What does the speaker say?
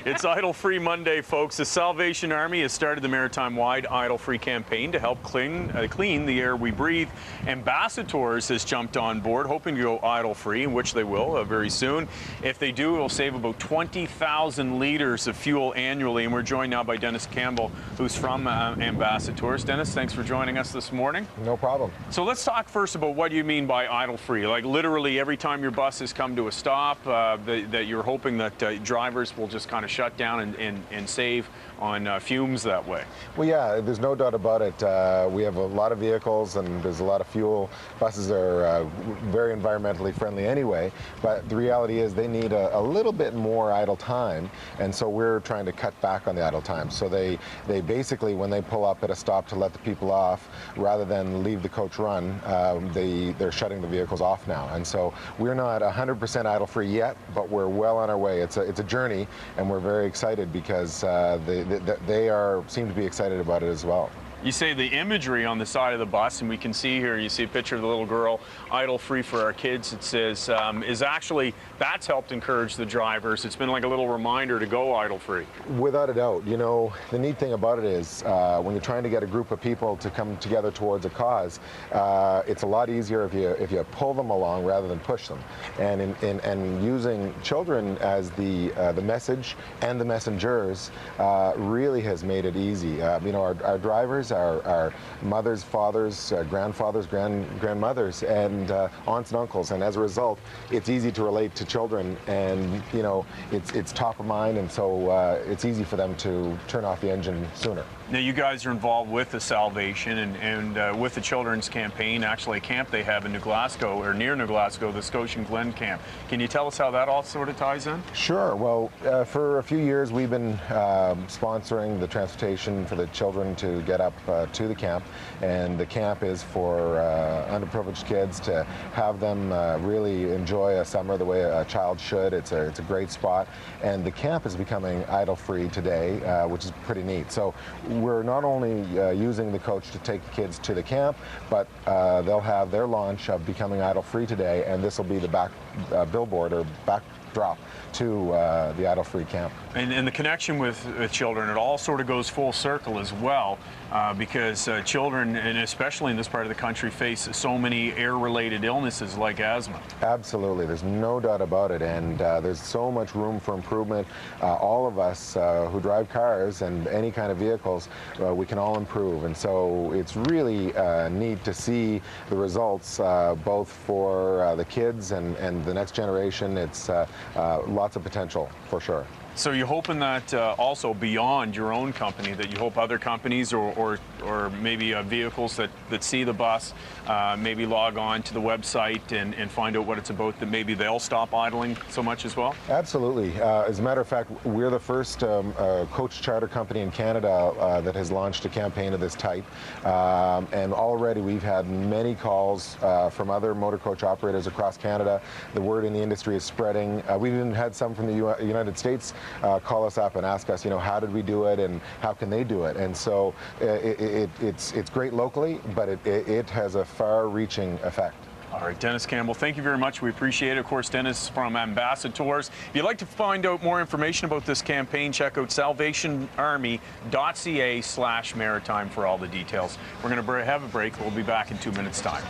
It's Idle Free Monday, folks. The Salvation Army has started the maritime-wide Idle Free campaign to help clean the air we breathe. Ambassatours has jumped on board, hoping to go idle free, which they will very soon. If they do, it'll save about 20,000 liters of fuel annually. And we're joined now by Dennis Campbell, who's from Ambassatours. Dennis, thanks for joining us this morning. No problem. So let's talk first about what you mean by idle free. Like literally every time your buses come to a stop, that you're hoping that drivers will just kind of shut down and save on fumes that way. Well, yeah, there's no doubt about it. We have a lot of vehicles and there's a lot of fuel. Buses are very environmentally friendly anyway, but the reality is they need a little bit more idle time, and so we're trying to cut back on the idle time. So they basically, when they pull up at a stop to let the people off, rather than leave the coach run, they're shutting the vehicles off now. And so we're not 100% idle free yet, but we're well on our way. It's a journey, and we're very excited because they seem to be excited about it as well. You say the imagery on the side of the bus, and we can see here, you see a picture of the little girl, idle free for our kids, it says, is actually, that's helped encourage the drivers. It's been like a little reminder to go idle free. Without a doubt. You know, the neat thing about it is when you're trying to get a group of people to come together towards a cause, it's a lot easier if you pull them along rather than push them. And using children as the message and the messengers really has made it easy. You know, our drivers, our mothers, fathers, grandfathers, grandmothers, and aunts and uncles, and as a result, it's easy to relate to children, and you know, it's top of mind, and so it's easy for them to turn off the engine sooner. Now, you guys are involved with the Salvation and with the children's campaign, actually a camp they have in New Glasgow, or near New Glasgow, the Scotian Glen camp. Can you tell us how that all sort of ties in? Sure. Well, for a few years we've been sponsoring the transportation for the children to get up to the camp, and the camp is for underprivileged kids to have them really enjoy a summer the way a child should. It's a great spot, and the camp is becoming idle free today, which is pretty neat. So we're not only using the coach to take the kids to the camp, but they'll have their launch of becoming idle free today, and this will be the back billboard or backdrop to the idle free camp. And the connection with children, it all sort of goes full circle as well, because children, and especially in this part of the country, face so many air-related illnesses like asthma. Absolutely, there's no doubt about it, and there's so much room for improvement. All of us who drive cars and any kind of vehicles, we can all improve, and so it's really neat to see the results both for the kids and the next generation. It's lots of potential for sure. So you're hoping that also beyond your own company, that you hope other companies or maybe vehicles that see the bus maybe log on to the website and find out what it's about, that maybe they'll stop idling so much as well? Absolutely. As a matter of fact, we're the first coach charter company in Canada that has launched a campaign of this type. And already we've had many calls from other motor coach operators across Canada. The word in the industry is spreading. We've even had some from the United States call us up and ask us, you know, how did we do it and how can they do it? And so it's great locally, but it has a far-reaching effect. All right, Dennis Campbell, thank you very much. We appreciate it. Of course, Dennis from Ambassatours. If you'd like to find out more information about this campaign, check out salvationarmy.ca/maritime for all the details. We're going to have a break. We'll be back in 2 minutes' time.